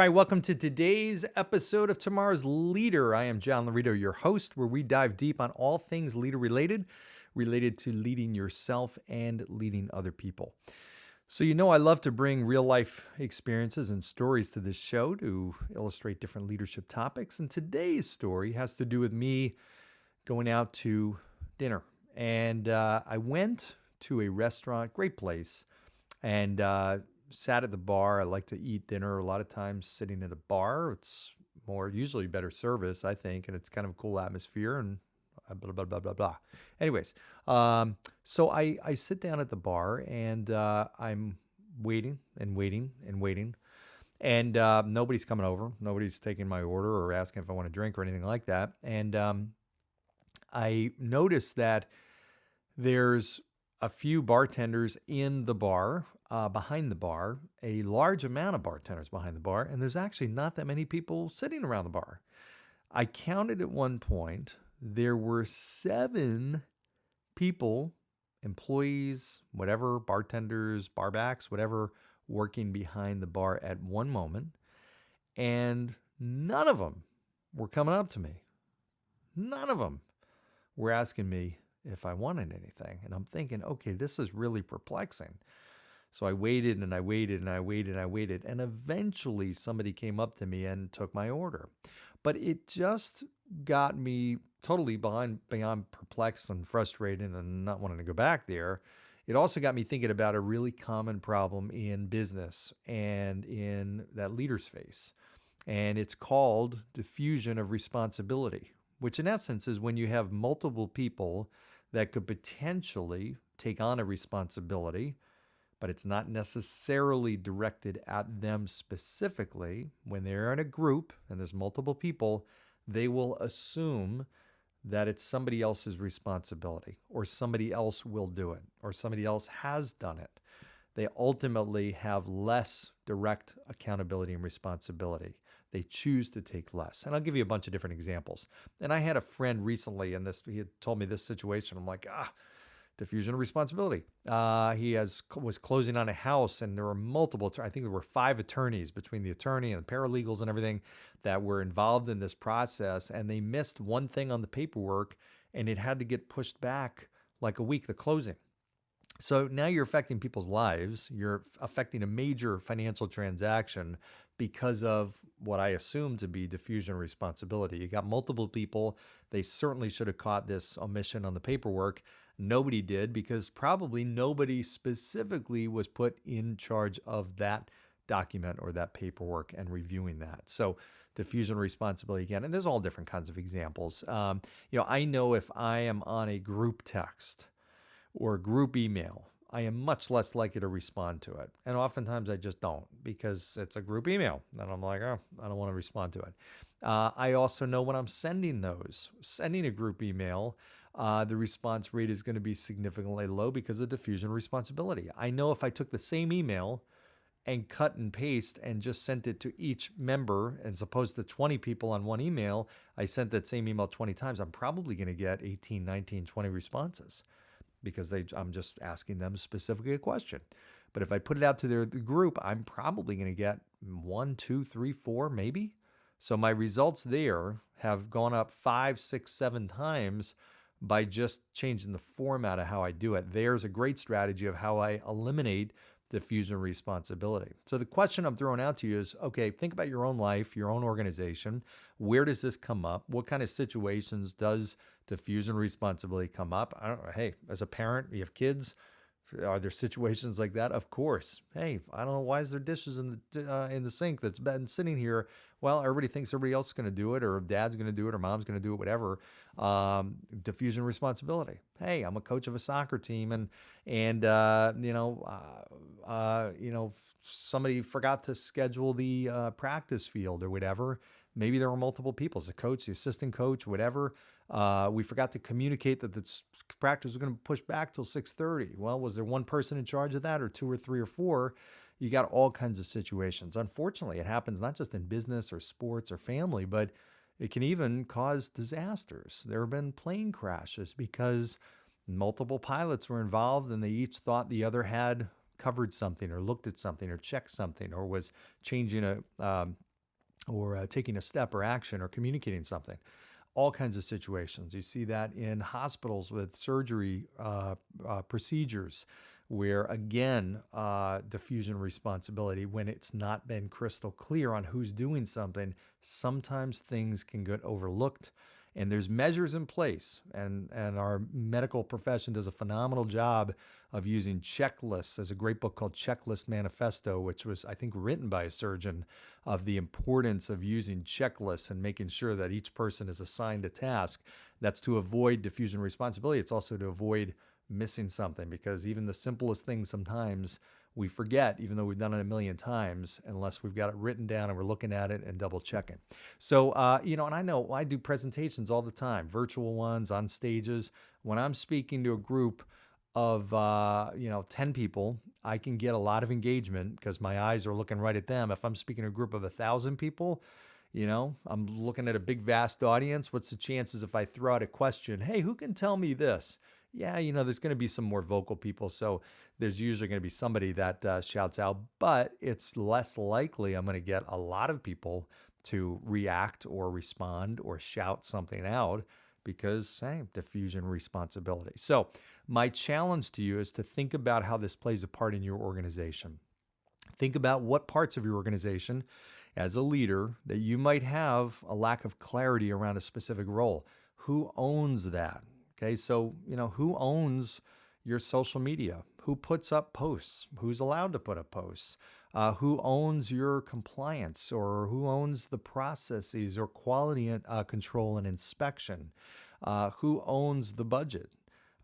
right, welcome to today's episode of Tomorrow's Leader. I am John Laurito, your host, where we dive deep on all things leader related to leading yourself and leading other people. So, I love to bring real life experiences and stories to this show to illustrate different leadership topics. And today's story has to do with me going out to dinner. And I went to a restaurant, great place, and sat at the bar. I like to eat dinner a lot of times sitting at a bar. It's usually better service, I think, and it's kind of a cool atmosphere and blah, blah, blah, blah, blah. Anyways, so I sit down at the bar and I'm waiting and waiting and waiting. And nobody's coming over. Nobody's taking my order or asking if I want a drink or anything like that. And I noticed that there's a few bartenders in the bar, behind the bar, a large amount of bartenders behind the bar, and there's actually not that many people sitting around the bar. I counted at one point, there were 7 people, employees, whatever, bartenders, barbacks, whatever, working behind the bar at one moment, and none of them were coming up to me. None of them were asking me if I wanted anything. And I'm thinking, okay, this is really perplexing. So I waited and I waited and I waited and I waited. And eventually somebody came up to me and took my order. But it just got me totally beyond perplexed and frustrated and not wanting to go back there. It also got me thinking about a really common problem in business and in that leaders face. And it's called diffusion of responsibility, which in essence is when you have multiple people that could potentially take on a responsibility, but it's not necessarily directed at them specifically. When they're in a group and there's multiple people, they will assume that it's somebody else's responsibility or somebody else will do it or somebody else has done it. They ultimately have less direct accountability and responsibility. They choose to take less. And I'll give you a bunch of different examples. And I had a friend recently, and he had told me this situation. I'm like, diffusion of responsibility. He was closing on a house, and there were multiple, I think there were 5 attorneys between the attorney and the paralegals and everything that were involved in this process. And they missed one thing on the paperwork, and it had to get pushed back like a week, the closing. So now you're affecting people's lives. You're affecting a major financial transaction because of what I assume to be diffusion responsibility. You got multiple people. They certainly should have caught this omission on the paperwork. Nobody did because probably nobody specifically was put in charge of that document or that paperwork and reviewing that. So diffusion responsibility again, and there's all different kinds of examples. I know if I am on a group text or group email, I am much less likely to respond to it. And oftentimes I just don't because it's a group email. And I'm like, I don't want to respond to it. I also know when I'm sending a group email, the response rate is going to be significantly low because of diffusion responsibility. I know if I took the same email and cut and paste and just sent it to each member, as opposed to 20 people on one email, I sent that same email 20 times, I'm probably going to get 18, 19, 20 responses, because I'm just asking them specifically a question. But if I put it out to the group, I'm probably going to get 1, 2, 3, 4, maybe. So my results there have gone up 5, 6, 7 times by just changing the format of how I do it. There's a great strategy of how I eliminate diffusion responsibility. So the question I'm throwing out to you is, okay, think about your own life, your own organization. Where does this come up? What kind of situations does diffusion responsibility come up? I don't know. Hey, as a parent, you have kids. Are there situations like that? Of course. Hey, I don't know, why is there dishes in the sink that's been sitting here? Well, everybody thinks everybody else is going to do it, or dad's going to do it, or mom's going to do it, whatever. Diffusion responsibility. Hey, I'm a coach of a soccer team, and somebody forgot to schedule the practice field or whatever. Maybe there were multiple people, the coach, the assistant coach, whatever. We forgot to communicate that the practice was going to push back till 6:30. Well, was there one person in charge of that, or 2 or 3 or 4? You got all kinds of situations. Unfortunately, it happens not just in business or sports or family, but it can even cause disasters. There have been plane crashes because multiple pilots were involved and they each thought the other had covered something or looked at something or checked something or was changing or taking a step or action or communicating something. All kinds of situations. You see that in hospitals with surgery procedures, where again, diffusion responsibility, when it's not been crystal clear on who's doing something, sometimes things can get overlooked. And there's measures in place, and our medical profession does a phenomenal job of using checklists. There's a great book called Checklist Manifesto, which was, I think, written by a surgeon, of the importance of using checklists and making sure that each person is assigned a task. That's to avoid diffusion responsibility. It's also to avoid missing something, because even the simplest things sometimes we forget, even though we've done it a million times, unless we've got it written down and we're looking at it and double checking. So, and I know I do presentations all the time, virtual ones, on stages. When I'm speaking to a group of, 10 people, I can get a lot of engagement because my eyes are looking right at them. If I'm speaking to a group of 1,000 people, I'm looking at a big, vast audience. What's the chances if I throw out a question, hey, who can tell me this? Yeah, there's going to be some more vocal people. So there's usually going to be somebody that shouts out, but it's less likely I'm going to get a lot of people to react or respond or shout something out because, hey, diffusion responsibility. So my challenge to you is to think about how this plays a part in your organization. Think about what parts of your organization as a leader that you might have a lack of clarity around a specific role. Who owns that? Okay, so, who owns your social media? Who puts up posts? Who's allowed to put up posts? Who owns your compliance, or who owns the processes or quality control and inspection? Who owns the budget?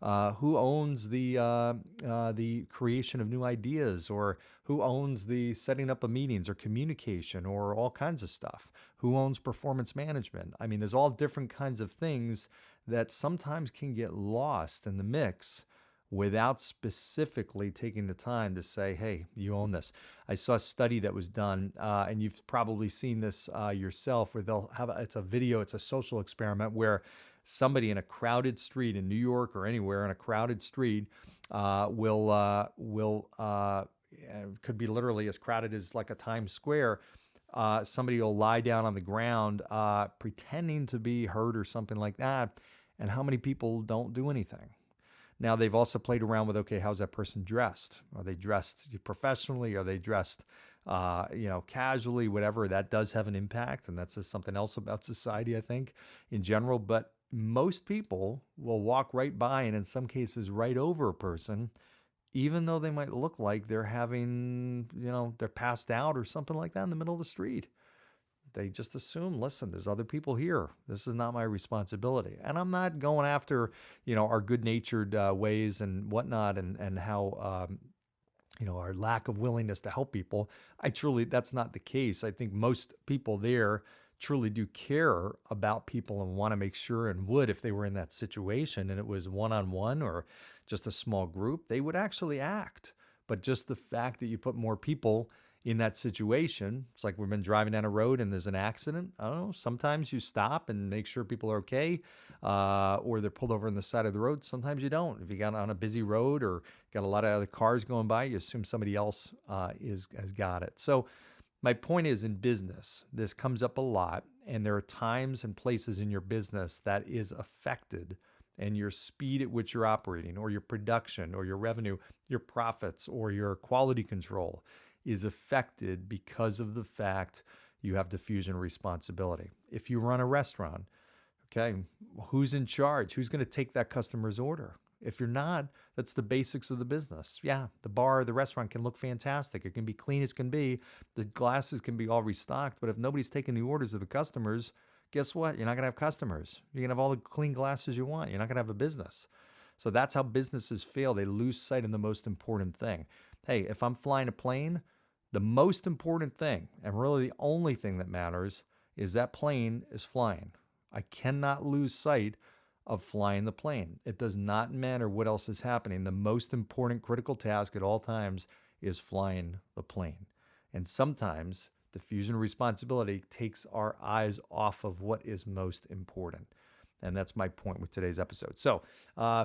Who owns the creation of new ideas, or who owns the setting up of meetings or communication or all kinds of stuff? Who owns performance management? I mean, there's all different kinds of things that sometimes can get lost in the mix without specifically taking the time to say, hey, you own this. I saw a study that was done, and you've probably seen this yourself, where they'll have it's a social experiment where somebody in a crowded street in New York or anywhere in a crowded street could be literally as crowded as like a Times Square. Somebody will lie down on the ground pretending to be hurt or something like that. And how many people don't do anything? Now, they've also played around with, okay, how's that person dressed? Are they dressed professionally? Are they dressed, casually? Whatever. That does have an impact. And that's just something else about society, I think, in general. But most people will walk right by, and in some cases right over a person, even though they might look like they're having, they're passed out or something like that in the middle of the street. They just assume, listen, there's other people here. This is not my responsibility. And I'm not going after, our good-natured ways and whatnot, and how, our lack of willingness to help people. That's not the case. I think most people there truly do care about people and want to make sure, and would, if they were in that situation and it was one-on-one or just a small group, they would actually act. But just the fact that you put more people in that situation, it's like we've been driving down a road and there's an accident. I don't know. Sometimes you stop and make sure people are okay, or they're pulled over on the side of the road. Sometimes you don't. If you got on a busy road or got a lot of other cars going by, you assume somebody else has got it. So my point is, in business, this comes up a lot, and there are times and places in your business that is affected, and your speed at which you're operating, or your production, or your revenue, your profits, or your quality control is affected because of the fact you have diffusion responsibility. If you run a restaurant, okay, who's in charge? Who's going to take that customer's order? If you're not, that's the basics of the business. Yeah, the bar, the restaurant can look fantastic. It can be clean as can be. The glasses can be all restocked. But if nobody's taking the orders of the customers, guess what? You're not going to have customers. You're going to have all the clean glasses you want. You're not going to have a business. So that's how businesses fail. They lose sight of the most important thing. Hey, if I'm flying a plane, the most important thing, and really the only thing that matters, is that plane is flying. I cannot lose sight of flying the plane. It does not matter what else is happening. The most important critical task at all times is flying the plane. And sometimes diffusion responsibility takes our eyes off of what is most important. And that's my point with today's episode. So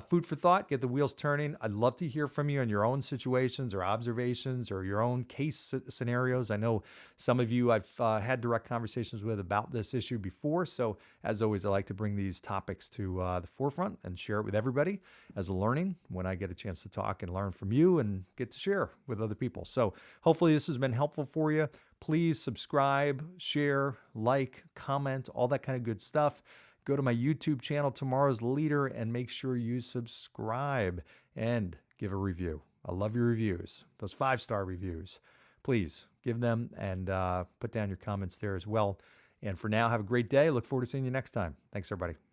food for thought, get the wheels turning. I'd love to hear from you on your own situations or observations or your own case scenarios. I know some of you I've had direct conversations with about this issue before. So as always, I like to bring these topics to the forefront and share it with everybody as a learning when I get a chance to talk and learn from you and get to share with other people. So hopefully this has been helpful for you. Please subscribe, share, like, comment, all that kind of good stuff. Go to my YouTube channel, Tomorrow's Leader, and make sure you subscribe and give a review. I love your reviews, those 5-star reviews. Please give them and put down your comments there as well. And for now, have a great day. Look forward to seeing you next time. Thanks, everybody.